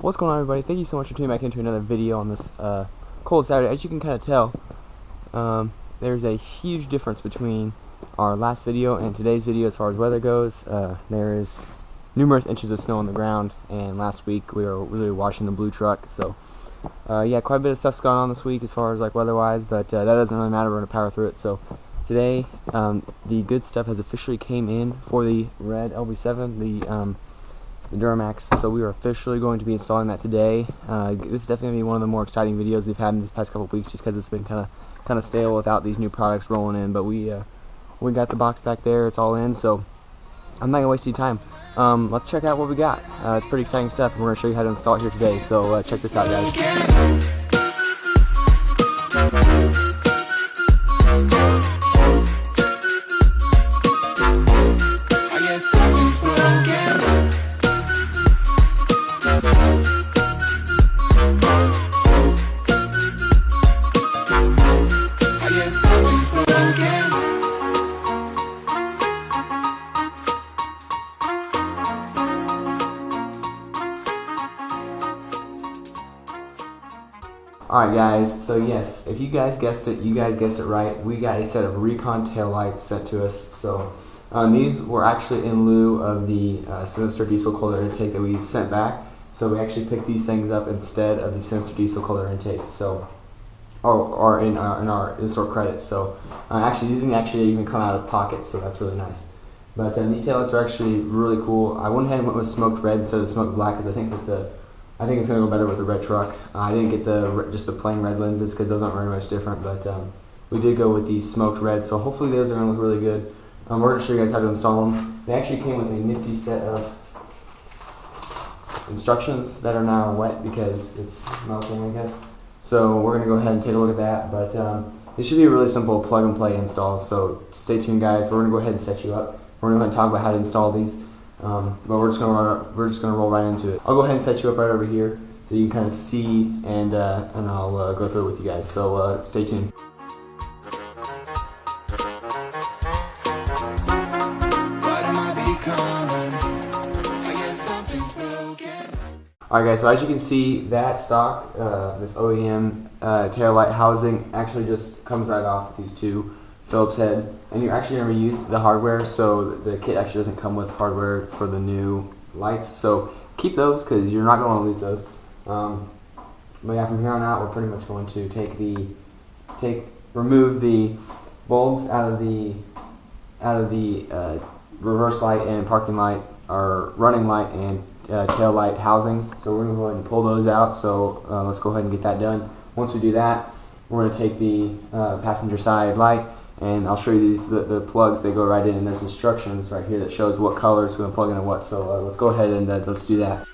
What's going on, everybody? Thank you so much for tuning back into another video on this cold Saturday. As you can kind of tell, there's a huge difference between our last video and today's video as far as weather goes. There is numerous inches of snow on the ground, and last week we were really washing the blue truck. So yeah, quite a bit of stuff's gone on this week as far as like weather-wise, but that doesn't really matter. We're gonna power through it. So today, the good stuff has officially came in for the red LB7, the Duramax, so we are officially going to be installing that today. This is definitely going to be one of the more exciting videos we've had in these past couple of weeks, just because it's been kind of stale without these new products rolling in. But we got the box back there; it's all in. So I'm not gonna waste any time. Let's check out what we got. It's pretty exciting stuff, and we're gonna show you how to install it here today. So check this out, guys. Alright guys, so yes, if you guys guessed it, right. We got a set of RECON Taillights sent to us. So these were actually in lieu of the Sinister diesel cold air intake that we sent back. So we actually picked these things up instead of the Sinister diesel cold air intake. So, or in our in-store credits. So actually, these didn't actually even come out of pocket, so that's really nice. But these taillights are actually really cool. I went ahead and went with smoked red instead of smoked black because I think it's gonna go better with the red truck. I didn't get just the plain red lenses because those aren't very much different, but we did go with the smoked red, so hopefully those are gonna look really good. We're gonna show you guys how to install them. They actually came with a nifty set of instructions that are now wet because it's melting, I guess. So we're gonna go ahead and take a look at that, but it should be a really simple plug and play install, so stay tuned guys. We're gonna go ahead and set you up. We're gonna go ahead and talk about how to install these. But we're just gonna roll right into it. I'll go ahead and set you up right over here so you can kind of see, and I'll go through it with you guys. So stay tuned. Alright guys, so as you can see, that stock, this OEM taillight housing actually just comes right off with these two Phillips head, and you're actually going to reuse the hardware, so the kit actually doesn't come with hardware for the new lights, so keep those because you're not going to lose those. But yeah, from here on out, we're pretty much going to remove the bulbs out of the reverse light and parking light, or running light and tail light housings. So we're going to go ahead and pull those out, so let's go ahead and get that done. Once we do that, we're going to take the passenger side light, and I'll show you the plugs. They go right in, and there's instructions right here that shows what color is going to plug into what. So let's go ahead and let's do that.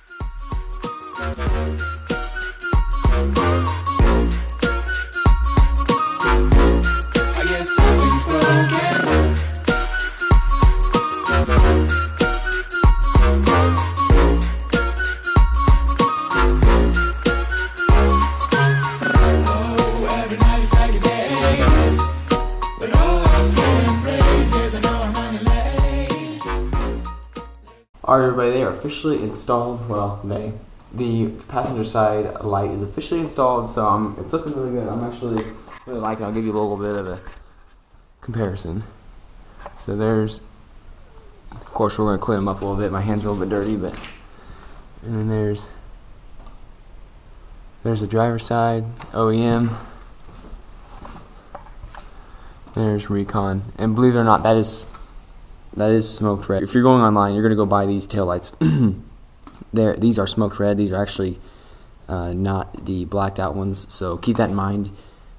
Alright everybody, they are officially installed. Well, the passenger side light is officially installed, so it's looking really good. I'm actually really liking it. I'll give you a little bit of a comparison. So there's, of course we're going to clean them up a little bit. My hand's a little bit dirty, but, and then there's the driver's side, OEM. There's RECON, and believe it or not, that is smoked red. If you're going online, you're going to go buy these taillights. These are smoked red. These are actually not the blacked out ones, so keep that in mind.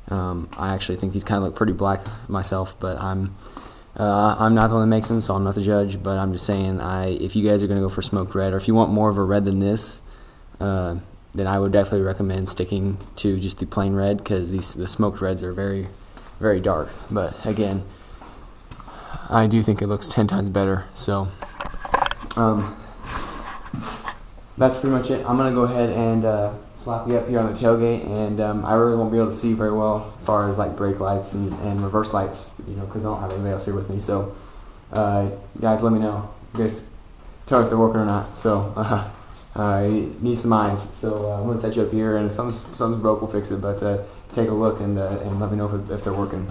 I actually think these kind of look pretty black myself, but I'm not the one that makes them, so I'm not the judge. But I'm just saying, if you guys are going to go for smoked red, or if you want more of a red than this, then I would definitely recommend sticking to just the plain red, because the smoked reds are very, very dark. But again, I do think it looks 10 times better. So that's pretty much it. I'm going to go ahead and slap you up here on the tailgate, and I really won't be able to see very well as far as like brake lights and reverse lights, because I don't have anybody else here with me. So guys, let me know. You guys tell me if they're working or not. So it needs some eyes. So I'm gonna set you up here, and if something's broke, we'll fix it. But take a look and let me know if they're working.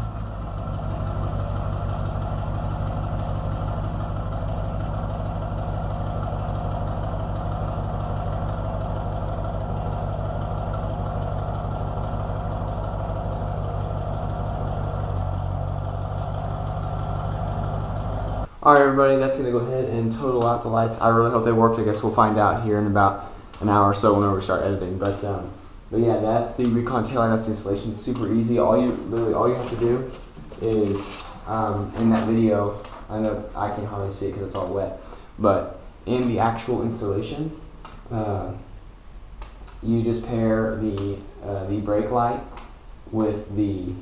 Alright everybody, that's going to go ahead and total out the lights. I really hope they worked. I guess we'll find out here in about an hour or so whenever we start editing. But yeah, that's the RECON Taillight. That's the installation. It's super easy. All you have to do is, in that video, I know I can hardly see it because it's all wet, but in the actual installation, you just pair the brake light with the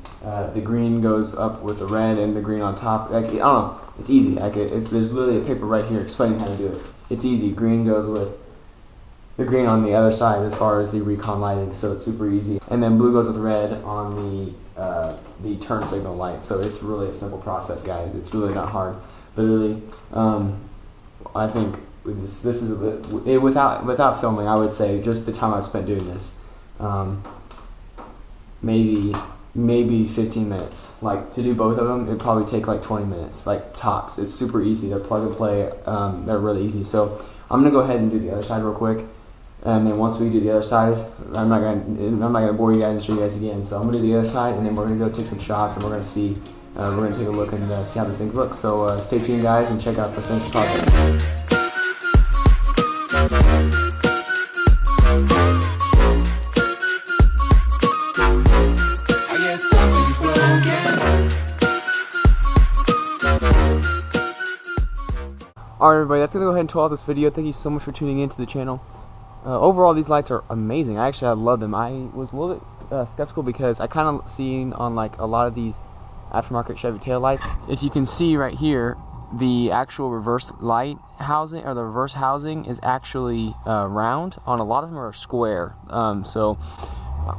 green goes up with the red and the green on top. Like, I don't know. It's easy. Like there's literally a paper right here explaining how to do it. It's easy. Green goes with the green on the other side as far as the RECON lighting, so it's super easy. And then blue goes with red on the turn signal light. So it's really a simple process, guys. It's really not hard. Literally, I think this is without filming, I would say just the time I've spent doing this, maybe 15 minutes. Like, to do both of them, it'd probably take like 20 minutes, like tops. It's super easy. They're plug and play. They're really easy. So I'm gonna go ahead and do the other side real quick, and then once we do the other side, I'm not gonna bore you guys and show you guys again. So I'm gonna do the other side, and then we're gonna go take some shots, and we're gonna see. We're gonna take a look and see how these things look. So stay tuned, guys, and check out the finished project. Alright everybody, that's going to go ahead and total out this video. Thank you so much for tuning in to the channel. Overall, these lights are amazing. I love them. I was a little bit skeptical because I kind of seen on like a lot of these aftermarket Chevy taillights. If you can see right here, the actual reverse light housing, or the reverse housing, is actually round. On a lot of them are square. So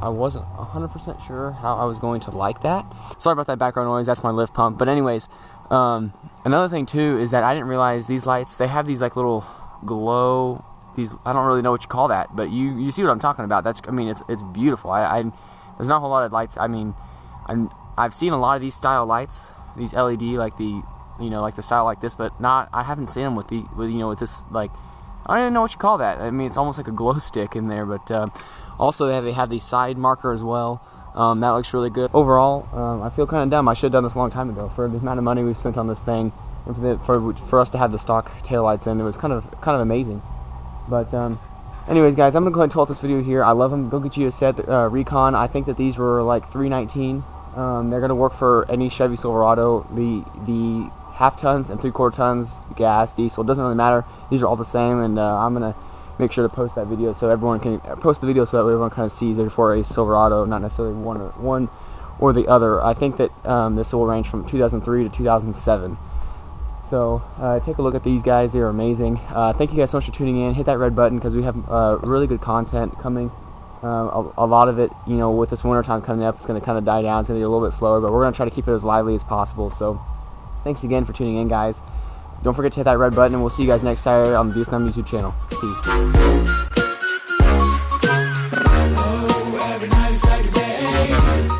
I wasn't 100% sure how I was going to like that. Sorry about that background noise. That's my lift pump. But anyways, another thing too is that I didn't realize these lights, they have these like little glow, these, I don't really know what you call that, but you see what I'm talking about. That's, I mean, it's beautiful. There's not a whole lot of lights. I mean, I've seen a lot of these style lights, these LED, like the, like the style like this, but I haven't seen them with this, like, I don't even know what you call that. I mean, it's almost like a glow stick in there, but also they have the side marker as well. That looks really good. Overall, I feel kind of dumb. I should have done this a long time ago. For the amount of money we spent on this thing, and for us to have the stock taillights in, it was kind of amazing. But anyways, guys, I'm gonna go ahead and total this video here. I love them. Go get you a set. RECON. I think that these were like $319. They're gonna work for any Chevy Silverado. The half tons and 3/4 tons, gas, diesel, it doesn't really matter. These are all the same, and I'm gonna make sure to post that video so everyone can post the video so that everyone kind of sees it for a Silverado, not necessarily one or the other. I think that this will range from 2003 to 2007. So take a look at these guys. They are amazing. Thank you guys so much for tuning in. Hit that red button because we have really good content coming. A lot of it, with this winter time coming up, it's going to kind of die down. It's going to be a little bit slower, but we're going to try to keep it as lively as possible. So thanks again for tuning in, guys. Don't forget to hit that red button, and we'll see you guys next Saturday on the Vietnam YouTube channel. Peace. Oh, every night is like a day.